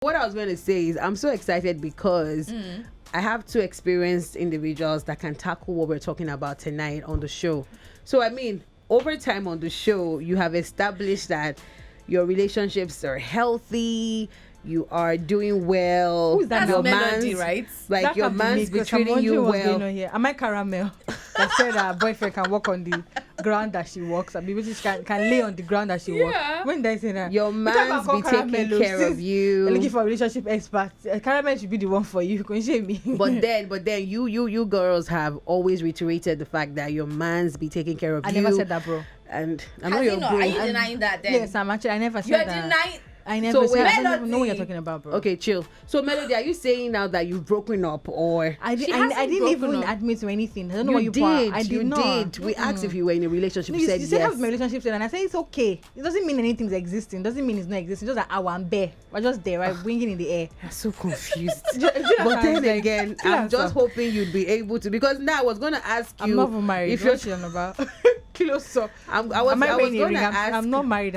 What I was going to say is I'm so excited because I have two experienced individuals that can tackle what we're talking about tonight on the show. So, I mean, over time on the show, you have established that your relationships are healthy, you are doing well. Who's that? Your Melody, right? Like That your can't be man's me, be 'cause I'm treating you wondering what's well. going on here. Am I caramel that said her boyfriend can walk on the ground that she walks? I mean, she can lay on the ground that she walks. When did I say that? Your man's be taking care of you. You're looking for a relationship expert. Caramel should be the one for you. Can you me? But then you girls have always reiterated the fact that your man's be taking care of you. I never said that, bro. And I Has know he you're not? Are you denying that then? Yes, I'm actually. I never said You're that. denying. I never So said. wait, I don't even know what you're Melody. talking about, bro. Okay, chill. So Melody, are you saying now that you've broken up, or I She didn't hasn't even broken up. admit to anything. I don't know you what you did? I did You not. did. We asked if you were in a relationship. No, You said you said yes. how's my relationship and I say it's okay. It doesn't mean anything's existing. Doesn't mean it's not existing. Just like I'm bare. We're just there, right? Winging in the air. I'm so confused. Do you know But what I'm then saying? again, Kill I'm just yourself. hoping you'd be able to, because now I was gonna ask you. I'm not even married. If you're, What's she on about? Close up. I was Am I gonna wearing a ring? ask. I'm not married.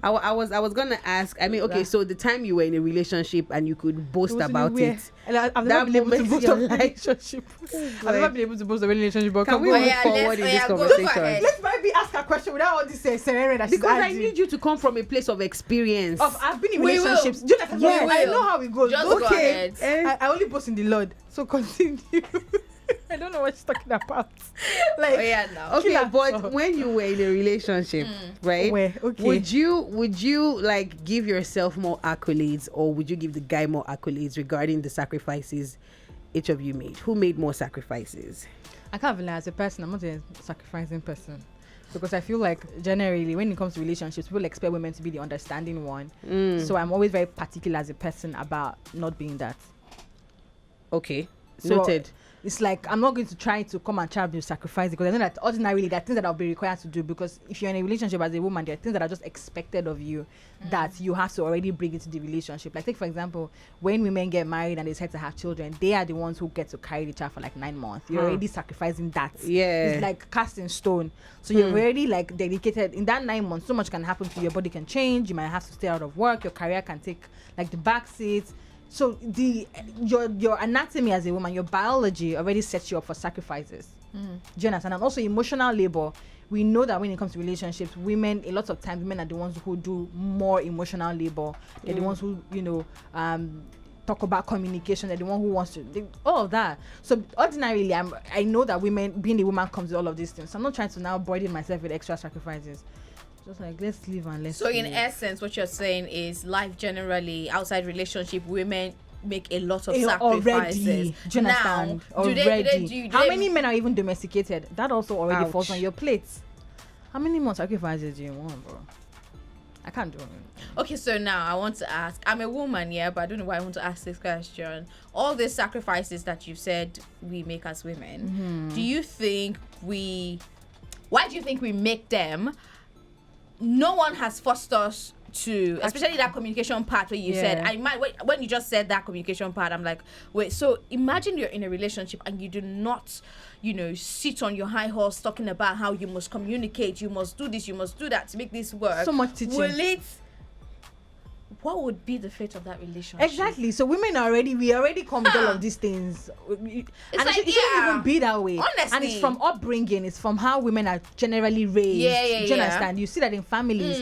I was gonna ask. I mean, okay, so the time you were in a relationship and you could boast about it. I've That never been able to moment boast in a your life. relationship. I've never been able to boast a relationship. But Can we go move on. forward in this go conversation? ahead. Let's maybe ask a question without all this scenario that she's Because I adding. need you to come from a place of experience. I've been in We will. relationships. Do you know, Yes. I know how it goes. Just go okay. ahead. I only boast in the Lord. So continue. I don't know what she's talking about. Oh yeah, no. Okay, Killer. but when you were in a relationship, right? Where? Okay. Would you like give yourself more accolades, or would you give the guy more accolades regarding the sacrifices each of you made? Who made more sacrifices? I can't lie, as a person, I'm not a sacrificing person. Because I feel like generally when it comes to relationships, people expect women to be the understanding one. So I'm always very particular as a person about not being that. Okay, So noted. it's like I'm not going to try to come and try to sacrifice, because I know that ordinarily there are things that I'll be required to do, because if you're in a relationship as a woman, there are things that are just expected of you that you have to already bring into the relationship. Like take for example, when women get married and they decide to have children, they are the ones who get to carry the child for like 9 months. You're already sacrificing that. Yeah. It's like cast in stone. So you're already like dedicated. In that 9 months, so much can happen to you. Your body can change, you might have to stay out of work, your career can take like the back seat. So your anatomy as a woman, your biology already sets you up for sacrifices. Do you understand? And also emotional labor. We know that when it comes to relationships, women, a lot of times women are the ones who do more emotional labor. They're the ones who, talk about communication. They're the one who wants to all of that. So ordinarily, I know that women, being a woman, comes with all of these things. So I'm not trying to now burden myself with extra sacrifices. Just like, let's live and let's So in live. essence, what you're saying is life generally outside relationship, women make a lot of Already, sacrifices. do you understand? Now, do they How many men are even domesticated? That also already Ouch. falls on your plate. How many more sacrifices do you want, bro? I can't do it. Okay, so now I want to ask. I'm a woman, yeah, but I don't know why I want to ask this question. All these sacrifices that you've said we make as women, do you think why do you think we make them? No one has forced us to, especially that communication part where you said, when you just said that communication part, I'm like, wait, so imagine you're in a relationship and you do not, sit on your high horse talking about how you must communicate, you must do this, you must do that to make this work. So much teaching. What would be the fate of that relationship? Exactly. So we already come with all of these things. And like, it shouldn't even be that way. Honestly. And it's from upbringing. It's from how women are generally raised. Do you understand? You see that in families.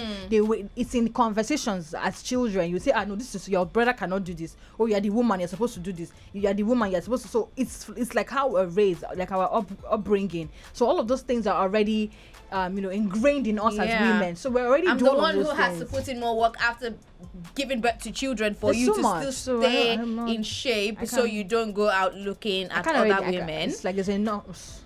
It's in conversations as children. You say, no, this is your brother cannot do this. Oh, you're the woman, you're supposed to do this. You are the woman, you're supposed to. So it's like how we're raised, like our upbringing. So all of those things are already ingrained in us as women. So we're already I'm doing the all of one who those has things. to put in more work after giving birth to children for There's you so to much. still So stay I'm not- in shape, I so can't- you don't go out looking at Kinda other already- women. It's like there's enough.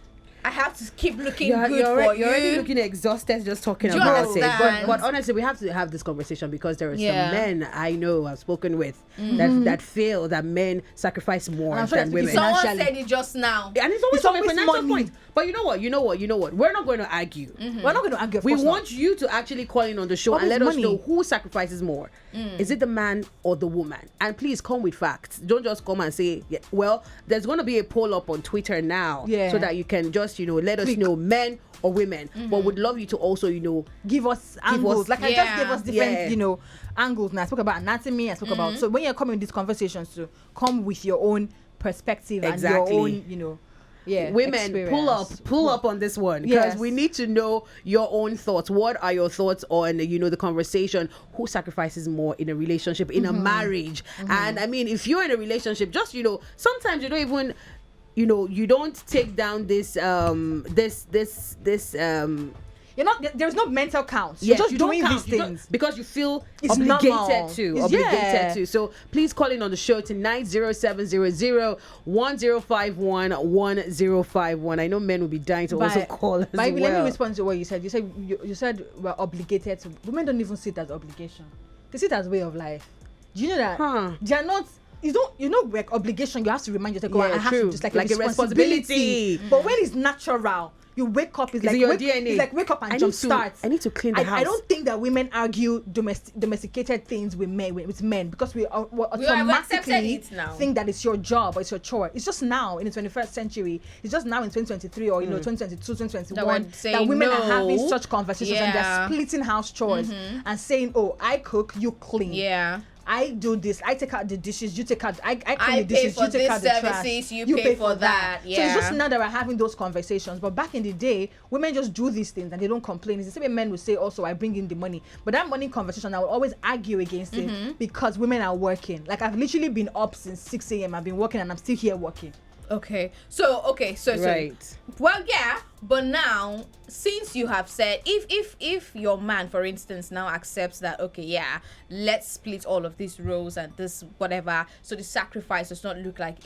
I have to keep looking You're good for you. already looking exhausted just talking Do you about understand? it. But honestly, we have to have this conversation because there are Yeah. some men I know I've spoken with that feel that men sacrifice more And I'm sure than it's women. because Someone financially. said it just now. And it's always It's from a always financial money. point. But you know what? We're not going to argue. We're not going to argue. Of We course want you to actually call in on the show What and is let us money? know who sacrifices more. Is it the man or the woman? And please come with facts. Don't just come and say, well, there's going to be a poll up on Twitter now Yeah. so that you can just, just let us know, men or women, but would love you to also give us angles. Like I just gave us different angles. Now I spoke about anatomy. I spoke about, so when you're coming with these conversations, to come with your own perspective and your own women experience. pull up on this one, because we need to know your own thoughts. What are your thoughts on the conversation? Who sacrifices more in a relationship, in a marriage? And I mean, if you're in a relationship, just sometimes you don't even you don't take down this you're not, there's no mental counts. You're just doing these things because you feel it's obligated normal. to. So please call in on the show tonight, 0700-1051-1051. I know men will be dying to also call as well. Let me respond to what you said. You said we're obligated to. Women don't even see it as obligation. They see it as way of life. Do you know that? They are not. Like obligation. You have to remind yourself. I have to, just like a responsibility. But when it's natural, you wake up. It's like your DNA. It's like wake up and jump start. I need to clean the house. I don't think that women argue domesticated things with men because we automatically think that it's your job or it's your chore. It's just now in the 21st century. It's just now in 2023 or 2022, 2021 that women are having such conversations and they're splitting house chores and saying, "Oh, I cook, you clean." Yeah. I do this. I take out the dishes. You take out. I clean the dishes. You take out the trash. You pay for that. Yeah. So it's just now that we're having those conversations. But back in the day, women just do these things and they don't complain. It's the same way men will say, "Also, I bring in the money." But that money conversation, I will always argue against it because women are working. Like I've literally been up since 6 a.m. I've been working and I'm still here working. Okay. So right. Well, yeah, but now since you have said if your man, for instance, now accepts that, okay, yeah, let's split all of these roles and this whatever, so the sacrifice does not look like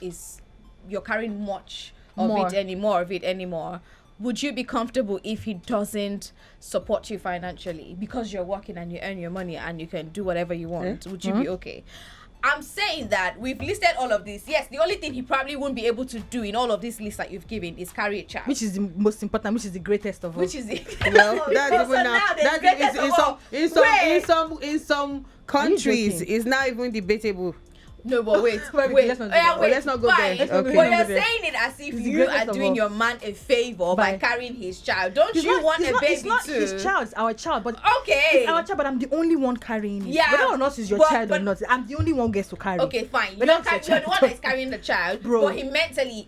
you're carrying much of it anymore. Would you be comfortable if he doesn't support you financially because you're working and you earn your money and you can do whatever you want? Would you be okay? I'm saying that we've listed all of this. Yes, the only thing he probably won't be able to do in all of this list that you've given is carry a child. Which is the most important, which is the greatest of all. Which is the in some countries it's not even debatable. No, but wait. Let's not go there. Okay. But you're saying it as if you are doing your man a favor by carrying his child. Don't you want a baby too? It's not his child, it's our child. But okay, it's our child, but I'm the only one carrying it. Yeah. Whether or not it's your child or not, I'm the only one who gets to carry. Okay, fine. You're the one that's carrying the child, but he mentally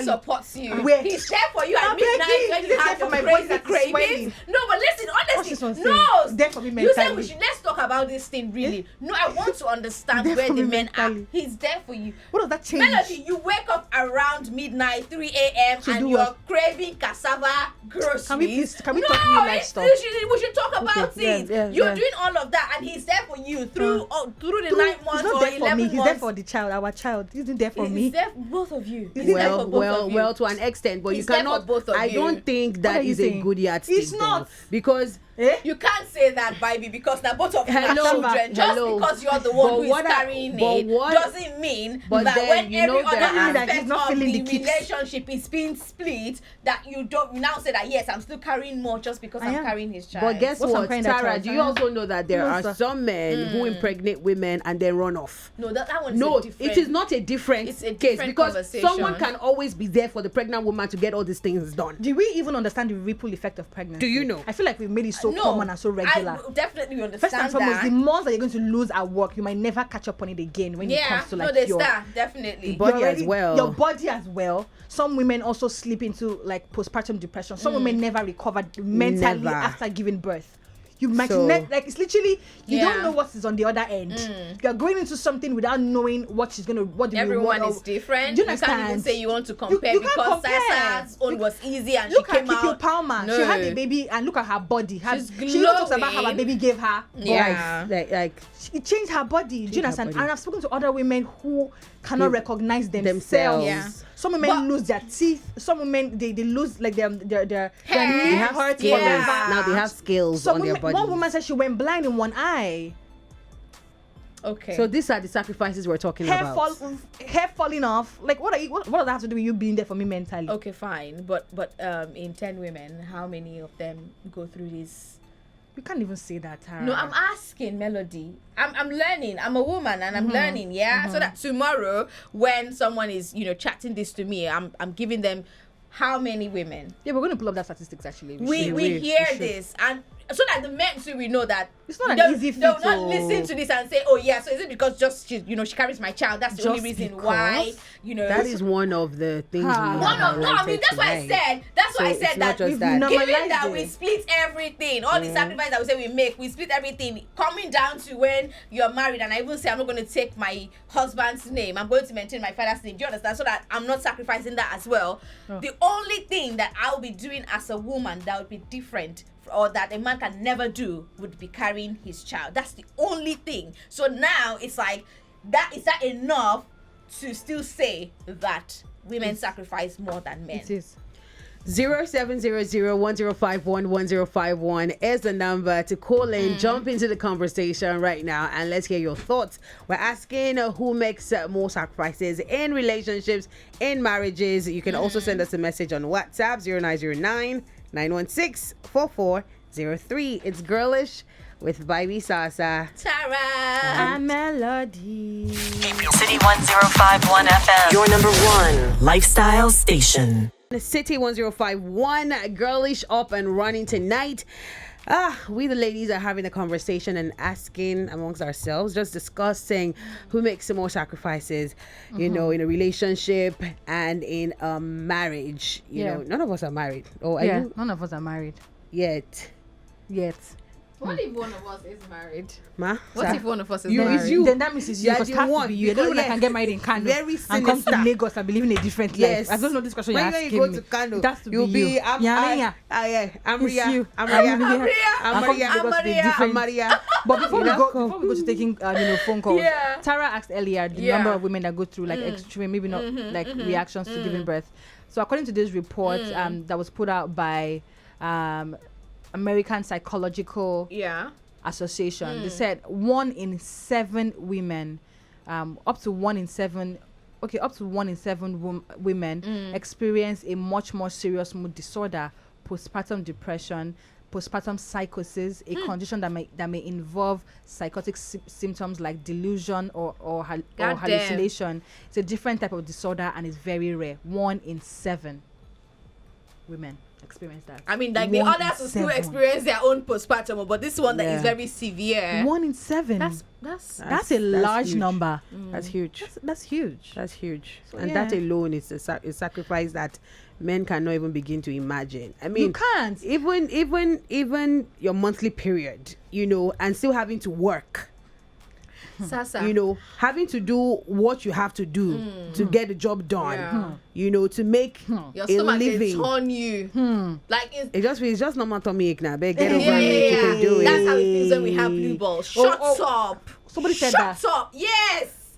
supports you. He's there for you at midnight when you have your crazy cravings. No, but listen, honestly, no. He's there for me mentally. You said let's talk about this thing really. No, I want to understand where the men are. He's there for you. What does that change? Melody, you wake up around midnight, 3 a.m. and you're craving cassava groceries. Can we talk real life stuff? We should talk about it. You're doing all of that and he's there for you through the 9 months or 11 months. He's there for the child, our child. He's not there for me. He's there for both of you. Well, to an extent, but you cannot. I don't think that is a good yardstick. It's not because. You can't say that, baby, because now both of you are children. Just because you're the one who is carrying it doesn't mean that when every other aspect of the relationship is being split, that you don't now say that, yes, I'm still carrying more just because I'm carrying his child. But guess what, Tara, do you also know that there are some men who impregnate women and then run off? No, that one is a different. It is not a different case, because someone can always be there for the pregnant woman to get all these things done. Do we even understand the ripple effect of pregnancy? Do you know? I feel like we've made it so common and so regular. I definitely understand. First and foremost, the months that you're going to lose at work, you might never catch up on it again when it comes to definitely. Body as well. Your body as well. Some women also slip into like postpartum depression. Some women never recovered mentally after giving birth. You might it's literally you don't know what is on the other end. You're going into something without knowing what everyone is different. You can't even say you want to compare because Sasa's own was easy and look she came out. Look at Kiki Palmer. She had a baby and look at her body. She's glowing. She talks about how her baby gave her life. Like it changed her body. Do you understand? And I've spoken to other women who cannot recognize themselves. Yeah. Some women lose their teeth. Some women they lose like their knee hurts. Now they have scales on their body. One woman said she went blind in one eye. Okay. So these are the sacrifices we're talking about. Hair falling off. Like what does that have to do with you being there for me mentally? Okay, fine. But in 10 women, how many of them go through this? You can't even say that, Tara. No, I'm asking, Melody. I'm learning. I'm a woman and I'm learning, so that tomorrow when someone is, chatting this to me, I'm giving them how many women? Yeah, we're going to pull up that statistics actually. We hear this, and so that the men too, we know that it's not an easy they will feat. not listen to this and say, oh yeah, so is it because just she carries my child? That's the only reason why, That is one of the things we have that's why I said that given that we split everything, all the sacrifice that we say we split everything, coming down to when you're married, and I even say I'm not going to take my husband's name, I'm going to maintain my father's name. Do you understand? So that I'm not sacrificing that as well. The only thing that I'll be doing as a woman that would be different, or that a man can never do, would be carrying his child. That's the only thing. So now it's like, is that enough to still say that women sacrifice more than men? It is. 0700-1051-1051 is the number to call in. Jump into the conversation right now and let's hear your thoughts. We're asking who makes more sacrifices in relationships, in marriages. You can also send us a message on WhatsApp 0909-916-4403. It's Girlish with Baby Sasa, Tara, and Melody. City 1051 FM, your number one lifestyle station. City 1051, Girlish up and running tonight. We the ladies are having a conversation and asking amongst ourselves, just discussing who makes the more sacrifices, in a relationship and in a marriage. You know, none of us are married. Are you? None of us are married Yet. what if one of us is married? Ma? What if one of us is You- married? it's you. Then that means it's you. Yeah, Because you it has to want- be you. I don't know because, that I can get married in Kano very and come to sinister. Lagos and be living a different Yes. life. I don't know this question you're When asking you go me. to Kano, It has to you'll be you. I'm Maria. Maria. It's you. I'm Maria. I'm Maria. different. Maria. But before we go to taking phone calls, Yeah. Tara asked earlier the number of women that go through like extreme, maybe not reactions to giving birth. So according to this report that was put out by American Psychological Association, they said 1 in 7 women, up to 1 in 7 women experience a much more serious mood disorder, postpartum depression, postpartum psychosis, a condition that may involve psychotic symptoms like delusion or hallucination. It's a different type of disorder and it's very rare. 1 in 7 women experience that. I mean, like the others will still experience their own postpartum, but this one that is very severe. 1 in 7. That's a large huge. number. That's huge. That's huge. That's huge. So, and that alone is a sacrifice that men cannot even begin to imagine. I mean, You can't. Even your monthly period, and still having to work. Sasa. Having to do what you have to do to get the job done. To make Your a stomach living. is on you. Like It's just normal tummy ache now. Get over it. yeah. You can do it. That's how it feels when we have blue balls. Shut up. Somebody said Shut that. up. Yes.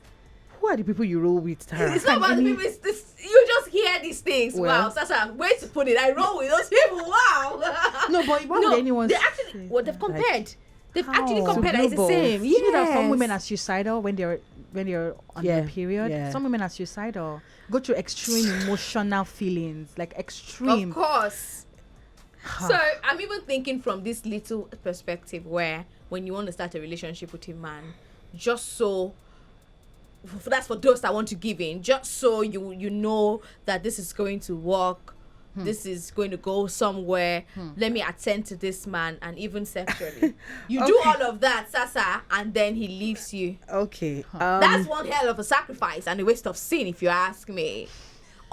Who are the people you roll with, Tara? It's not about the people. It's this. You just hear these things. Well. Wow, Sasa. Way to put it. I roll with those people. Wow. No, but why would anyone They say actually. Well, they've compared. They've How? actually compared. So It's the blue same. balls. You know that some Yes. women are suicidal when they're on their period. Yeah. Some women are suicidal. Go through extreme emotional feelings, like extreme. Of course. So I'm even thinking from this little perspective where when you want to start a relationship with a man, just so that's for those that want to give in, just so you know that this is going to work. This is going to go somewhere. Let me attend to this man, and even sexually. You do all of that, Sasa, and then he leaves you. Okay. That's one hell of a sacrifice and a waste of sin, if you ask me.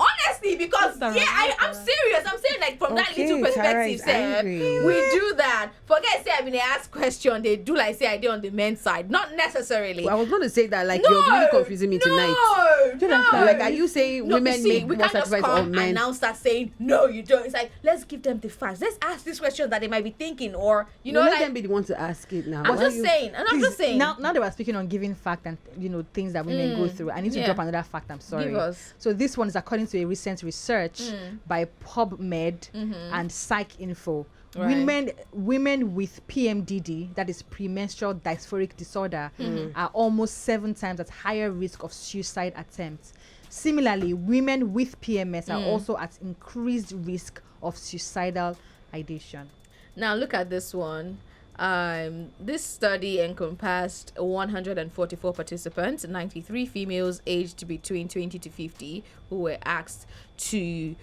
Honestly, because I'm serious. I'm saying, like, from that Okay, little Tara perspective, is say, angry. we do that. Forget, say, I mean, they ask question, they do like say I did on the men's side. Not necessarily. I was going to say that, like, you're really confusing me tonight. No. Like, are you saying women make we more can't just sacrifice come on men? and now start saying no, you don't. It's like, let's give them the facts. Let's ask these questions that they might be thinking, or Let like, them be the one to ask it now. I'm Why just you- saying. And I'm just saying. Now that we're speaking on giving fact and things that women go through, I need to drop another fact. I'm sorry. Give us. So this one is according to a recent research by PubMed and PsycInfo. Right. Women with PMDD, that is premenstrual dysphoric disorder, are almost 7 times at higher risk of suicide attempts. Similarly, women with PMS are also at increased risk of suicidal ideation. Now look at this one. This study encompassed 144 participants, 93 females aged between 20 to 50, who were asked to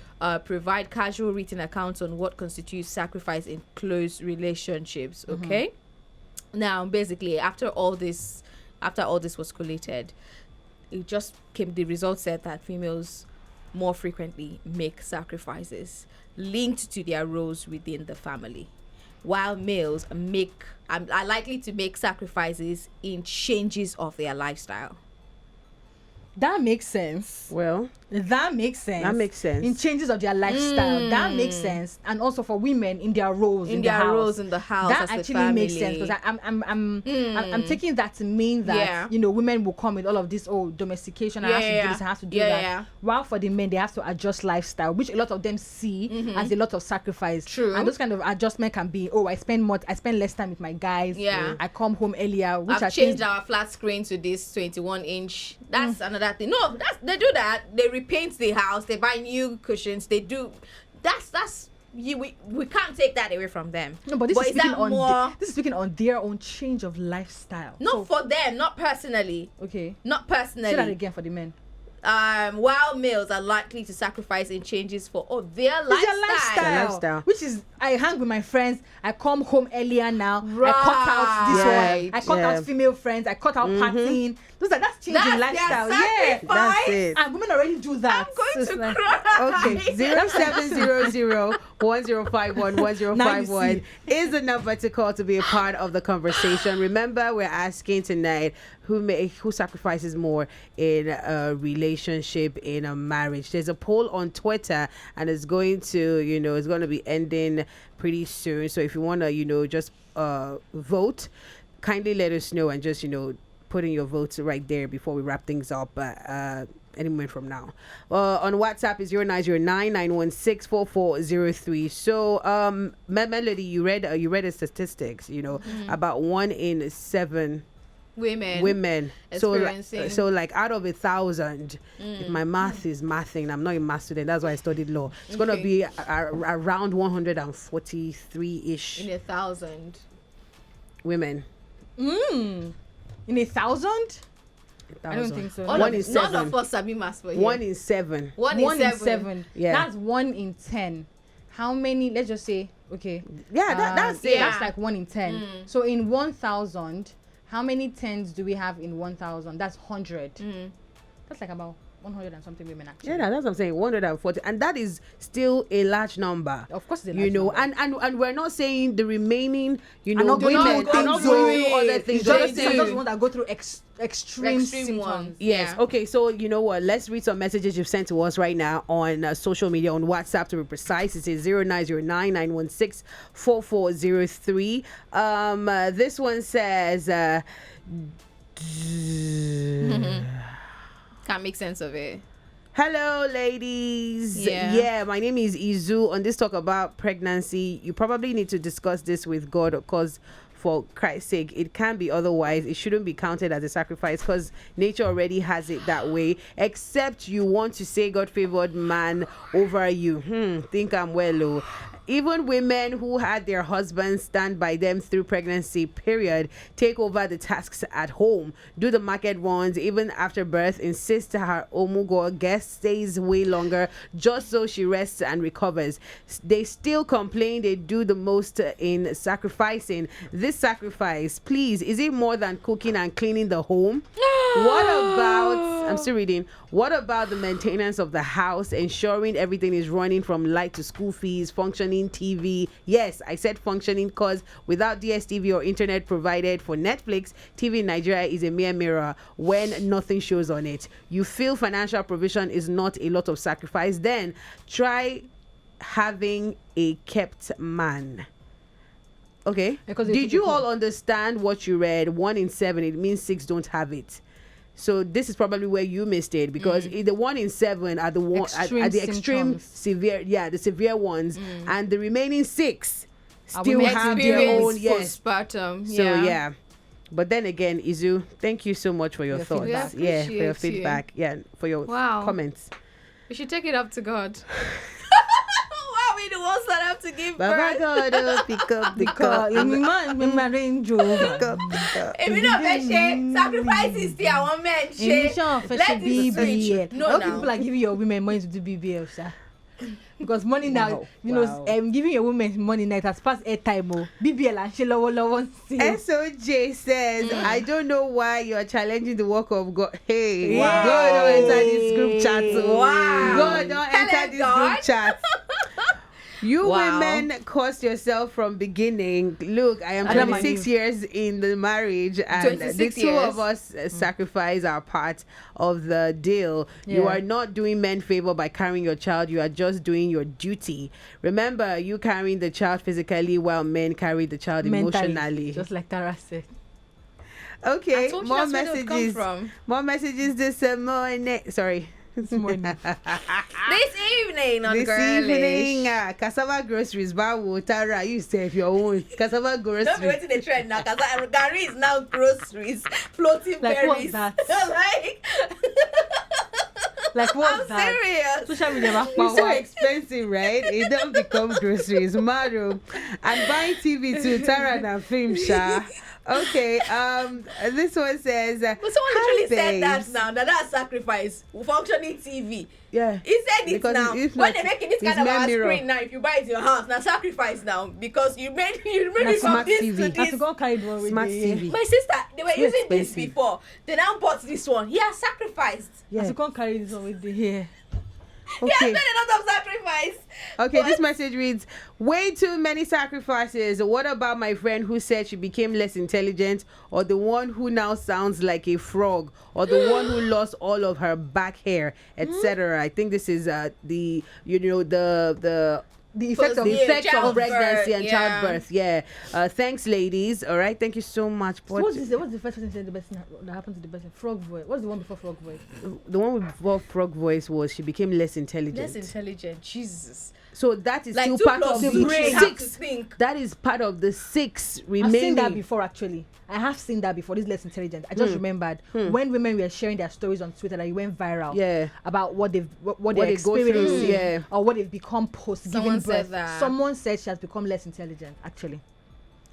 provide casual written accounts on what constitutes sacrifice in close relationships. Okay. Now, basically, after all this was collated, it just came. The results said that females more frequently make sacrifices linked to their roles within the family, while males are likely to make sacrifices in changes of their lifestyle. That makes sense. Well, That makes sense. that makes sense. In changes of their lifestyle, that makes sense, and also for women in their roles In in their the house. roles in the house, That as the actually makes sense, family. because I'm taking that to mean that Yeah. women will come with all of this domestication. I have to do this. I have to do Yeah, that. yeah. While for the men, they have to adjust lifestyle, which a lot of them see as a lot of sacrifice. True. And those kind of adjustment can be, I spend less time with my guys. Yeah. I come home earlier, which I I've think changed our flat screen to this 21-inch. That's another thing. No, they do that. They repaint the house. They buy new cushions. They do. We can't take that away from them. No, but this is is speaking that on more? this is speaking on their own change of lifestyle. Not for them. Not personally. Okay. Not Say that personally. again for the men. While males are likely to sacrifice in changes for their It's lifestyle. your lifestyle. Their lifestyle. Which is, I hang with my friends. I come home earlier now. Right. I cut out this Yeah. one. I cut out female friends. I cut out partying. That's changing That's their lifestyle. Yeah. sacrifice. That's it. And women already do that. I'm going So it's to like- cry. Okay, 0700-1051-1051 is the number to call to be a part of the conversation. Remember, we're asking tonight who sacrifices more in a relationship, in a marriage. There's a poll on Twitter, and it's going to be ending pretty soon. So if you want to, just vote, kindly let us know and just put in your votes right there before we wrap things up. Any moment from now. On WhatsApp is 0909164403. So Melody, you read the statistics, about 1 in 7 women experiencing. so like out of 1,000, if my math is mathing, I'm not a math student, that's why I studied law, it's gonna be around 143-ish In 1,000. women. In 1,000? I don't think so. All One of, in none 7. of us sabi maths for here. 1 in 7. 1 1 in in 7. 7. Yeah. That's 1 in 10. How many? Let's just say, okay. Yeah, that's it. yeah. That's like 1 in 10. So in 1,000, how many 10s do we have in 1,000? That's 100. That's like about 100 and something women actually. Yeah, that's what I'm saying. 140, and that is still a large number. Of course, it's a large number. and we're not saying the remaining, not going women through are not things, going through other It's things. just We're they saying- Those ones that go through extreme symptoms. ones. Yes. Yeah. Okay. So you know what? Let's read some messages you've sent to us right now on social media, on WhatsApp to be precise. It is 0909-916-4403. This one says. Can't make sense of it. Hello, ladies. Yeah. My name is Izu. On this talk about pregnancy, you probably need to discuss this with God, because for Christ's sake, it can be otherwise. It shouldn't be counted as a sacrifice, because nature already has it that way. Except you want to say God favored man over you. Think I'm well. Oh. Even women who had their husbands stand by them through pregnancy period take over the tasks at home, do the market runs even after birth, insist her omugo guest stays way longer just so she rests and recovers. They still complain they do the most in sacrificing. This sacrifice, please, is it more than cooking and cleaning the home? What about, I'm still reading, what about the maintenance of the house, ensuring everything is running from light to school fees, functioning TV? Yes, I said functioning, because without DSTV or internet provided for Netflix, TV in Nigeria is a mere mirror when nothing shows on it. You feel financial provision is not a lot of sacrifice? Then try having a kept man. Okay. Because Did you all understand what you read? 1 in 7, it means 6 don't have it. So this is probably where you missed it, because the 1 in 7 are the one Extreme the extreme symptoms. severe, the severe ones, and the remaining 6 still women have their own. Yes. Postpartum. So yeah. But then again, Izu, thank you so much for your Your thoughts. feedback. We Yeah, for your appreciate you. feedback. Yeah, for your Wow. comments. We should take it up to God. Why are we the ones that have to give Baba birth. God, oh, pick up the cup. My Range Rover. Pick up the cup. If you don't mention sacrifices, still I want mention. Let Let it switch. BBL. No, How now. people are giving your women money to do BBL, sir? Because money now, Wow. giving your women money now it has past airtime. BBL and she low. SOJ says, I don't know why you're challenging the work of God. Hey, Wow. God don't enter this group chat. Oh. Wow. God don't enter Hello, this God. group chat. You Wow. women cost yourself from beginning. Look, I am Adam and 26 Eve. years in the marriage, and the 26 two years. of us sacrifice our part of the deal. You Yeah. are not doing men favor by carrying your child. You are just doing your duty. Remember, you carrying the child physically while men carry the child emotionally. Just like Tara said. Okay, I told you more that's where they would come messages. from. More messages this morning. Sorry. This morning. This evening on This Girlish. evening, cassava groceries, Bawo, Tara, you save your own cassava Don't be groceries. waiting the trend now, because Gary is now groceries, floating Like, what's berries. that? Like, Like what's I'm that? serious. Social media It's so expensive, right? It don't become groceries. Mario. And buying TV to Tara and film, Sha. Okay, this one says, But someone literally said that babes. now. That's sacrifice. Functioning TV. Yeah. He said it Because now. if When not, they're making this it's kind of mere a mirror. screen now, if you buy it in your house, now sacrifice now because you made That's it from smart this TV. to I this. forgot carried one with Smart the, TV. My sister, they were Too using this expensive. before. They now bought this one. He has sacrificed. I Yeah. forgot carry this one with the hair. He has Okay. made a lot of sacrifice. Okay, What? this message reads, way too many sacrifices. What about my friend who said she became less intelligent, or the one who now sounds like a frog, or the one who lost all of her back hair, etc.? I think this is the effect of the Yeah, effects of childbirth, pregnancy and yeah. childbirth. Yeah. Thanks, ladies. All right. Thank you so much. So what's the first person said the best thing that happened to the person? Frog voice. What's the one before frog voice? The one with frog voice was she became less intelligent. Less intelligent. Jesus. So that is Like still 2 part plus of 2, the you have to 6. think. That is part of the 6 I've remaining. seen that before actually. I have seen that before. This is less intelligent. I just remembered when women were sharing their stories on Twitter that it went viral. Yeah. About what they've what they they go through, experienced, yeah. or what they've become post giving Someone birth. said that. Someone said she has become less intelligent. Actually,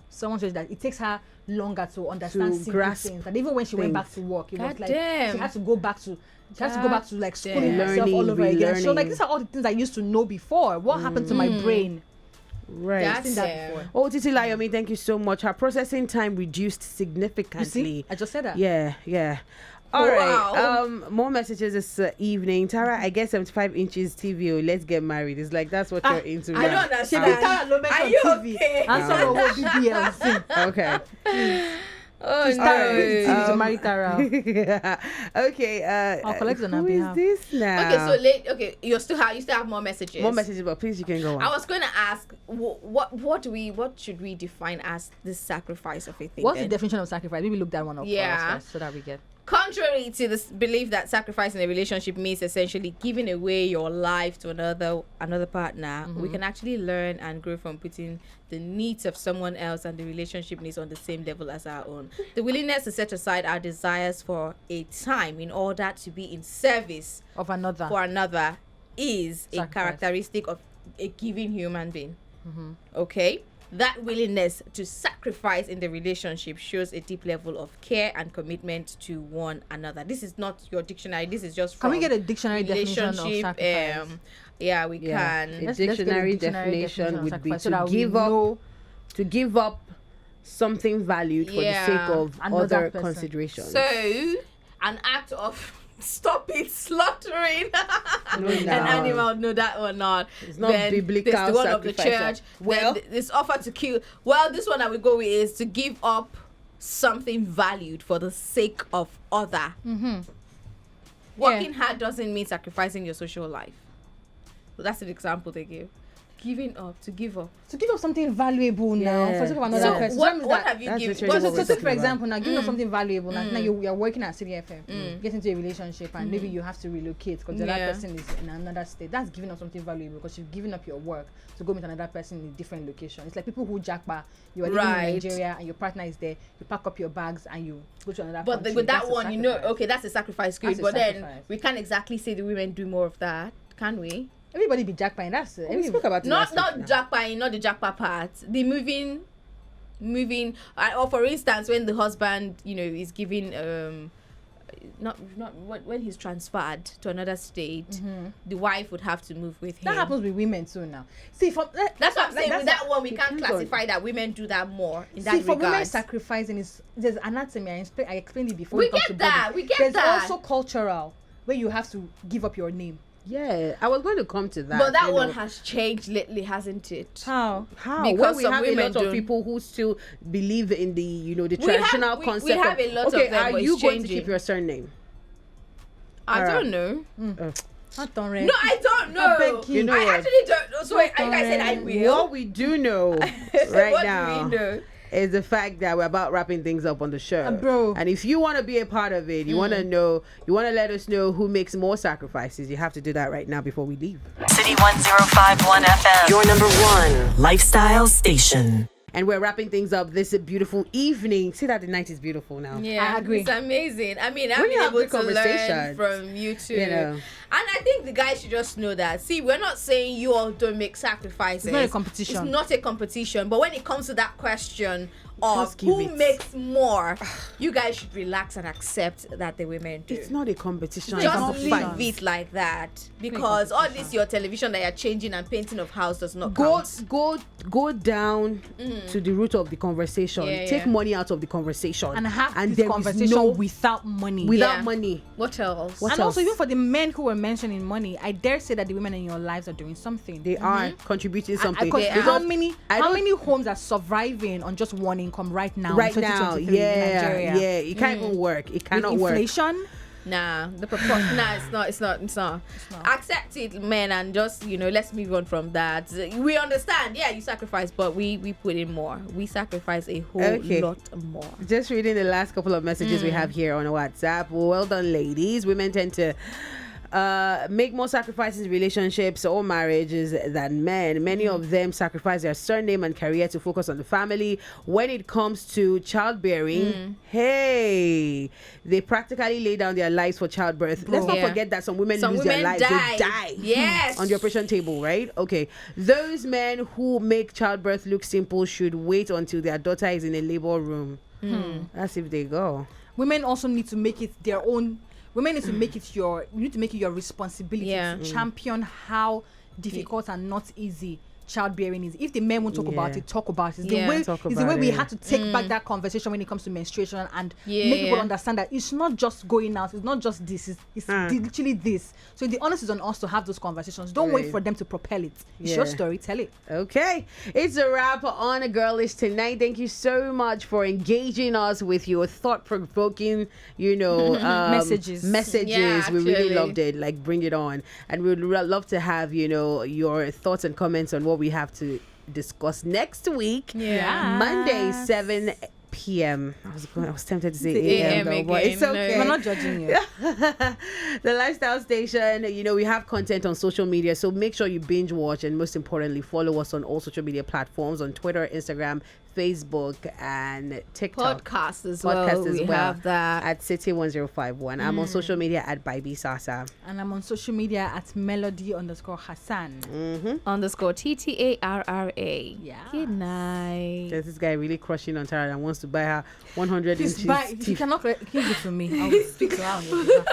someone said that it takes her longer to understand simple grasp things. And even when she went back things. to work, it was God like damn. she had to go back to. She has to go back to like schooling Damn. herself all Learning, over again. She was like, relearning. these are all the things I used to know before. What happened to my brain? Right. I've seen that That's before. Oh, Titi Layomi, thank you so much. Her processing time reduced You significantly. see, I just said that. Yeah, yeah. All Wow. right. More messages this evening. Tara, I guess 75 inches TV. Let's get married. It's like that's what you're into. I now. don't She understand. be tired of Are on you TV. okay? And some of what BBL see. Okay. Oh, She's tired no. of TV to marry Tara. Yeah. Okay. I'll collect it on her who is behalf. this now? Okay, so late. Okay, you still have more messages. more messages, but please you can go on. I was going to ask, what should we define as the sacrifice of a thing? What's the then? definition of sacrifice? Maybe look that one up Yeah. for us first, so that we get. Contrary to this belief that sacrifice in a relationship means essentially giving away your life to another partner, we can actually learn and grow from putting the needs of someone else and the relationship needs on the same level as our own. The willingness to set aside our desires for a time in order to be in service Of another. for another is a Sacrifice. characteristic of a giving human being. Okay, that willingness to sacrifice in the relationship shows a deep level of care and commitment to one another. This is not your dictionary. This is just Can from we get a dictionary definition of sacrifice? Yeah, we Yeah. can. A Let's get a dictionary dictionary definition definition of would be sacrifice so to that we give up know to give up something valued for the Yeah. sake of Another other person. considerations. So, an act of stop it slaughtering No, an animal. No, that one not. It's not biblical There's the one of the sacrifice. church. Well- Then this offer to kill. Well, this one I will go with is to give up something valued for the sake of other. Working hard doesn't mean sacrificing your social life. So that's an example they give. Giving up, to give up. to give up something valuable now Yeah. for the sake of another So person. What, Sometimes what that- have you that's given? literally Well, what so we're take talking for about. example now, give up something valuable. Now you're working at City FM, get into a relationship, and maybe you have to relocate because the Yeah. other person is in another state. That's giving up something valuable because you've given up your work to go meet another person in a different location. It's like people who jackpot. You are living Right. in Nigeria and your partner is there. You pack up your bags and you go to another. But country. with that That's a one, you know, sacrifice. okay, that's a sacrifice, good. That's a But then sacrifice. we can't exactly say the women do more of that, can we? Everybody be jackpotting. That's it. We spoke about it last Not week now. jackpot, not the jackpot part. The moving. Or for instance, when the husband, is giving not when he's transferred to another state, the wife would have to move with him. That happens with women too now. See, That's what I'm saying. With that one, we can't depends classify that women do that more in that See, for women regard. sacrificing there's anatomy. I explained it before. We it comes get to that, body. we get there's that. also cultural where you have to give up your name. Yeah, I was going to come to that. But that you one know. has changed lately, hasn't it? How? How? Because Well, we some have a women lot of don't. people who still believe in the the We have- traditional we concept. have a lot of okay, them, are but you it's going to changing. keep your surname? I Alright. don't know. Not done right. No, I don't know. I beg you. You know I what? actually don't know. So wait, I said I will. What we do know right What now do we know? is the fact that we're about wrapping things up on the show. Bro. And if you want to be a part of it, you want to know, you want to let us know who makes more sacrifices, you have to do that right now before we leave. City 1051 FM. Your number one lifestyle station. And we're wrapping things up this beautiful evening. See that the night is beautiful now. Yeah, I agree. It's amazing. I mean, I've When been you have able good to learn conversations, from you too. you know. And I think the guys should just know that. See, we're not saying you all don't make sacrifices. It's not a competition. It's not a competition. But when it comes to that question of Just give who it. makes more, you guys should relax and accept that the women do. It's not a competition. It's not a Just competition. leave it like that, because all this your television that you're changing and painting of house does not count. Go down to the root of the conversation. Yeah, Take yeah. money out of the conversation And have there this is conversation no- without money. without Yeah. money. What else? What and else? also, even for the men who were mentioning money, I dare say that the women in your lives are doing something. They are contributing something. Because They how are. many I how don't- many homes are surviving on just one income right now? right in now, 2023 in yeah, Nigeria? yeah, it can't even work. It With cannot work. inflation. Nah, the proportion. Nah, it's not. Accept it, men, and just let's move on from that. We understand. Yeah, you sacrifice, but we put in more. We sacrifice a whole Okay. lot more. Just reading the last couple of messages we have here on WhatsApp. Well done, ladies. Women tend to make more sacrifices in relationships or marriages than men. Many of them sacrifice their surname and career to focus on the family. When it comes to childbearing, hey, they practically lay down their lives for childbirth. Let's not Yeah. forget that some women Some lose their women lives. die. They die. Yes. On the operation table, right? Okay. Those men who make childbirth look simple should wait until their daughter is in a labor room. That's if they go. Women also need to make it their own. Women need to make it you need to make it your responsibility Yeah. to champion how difficult and not easy childbearing is. If the men won't talk about Yeah. it, talk about it. It's Yeah. the way, Talk it's the way about we it. have to take back that conversation when it comes to menstruation and Yeah, make people yeah. understand that it's not just going out, it's not just this, it's literally this. So the onus is on us to have those conversations. Don't wait Right. for them to propel it. It's Yeah. your story, tell it. Okay, it's a wrap on a Girlish tonight. Thank you so much for engaging us with your thought-provoking, Messages. Yeah, we really actually. loved it. Like, bring it on, and we'd love to have your thoughts and comments on what we have to discuss next week. Yeah. Monday, 7 p.m. I was tempted to say The a.m. AM though, but it's again, no. okay. We're not judging you. The Lifestyle Station, we have content on social media, so make sure you binge watch, and most importantly, follow us on all social media platforms on Twitter, Instagram, Facebook, and TikTok. Podcast as Podcast well. as We well have that. at City1051. I'm on social media at Bibi Sasa. And I'm on social media at Melody_Hassan. _TTARRA. Yeah. Good night. There's this guy really crushing on Tara and wants to buy her 100 Please inches. buy. If you cannot give it to me, I'll speak to her on your behalf.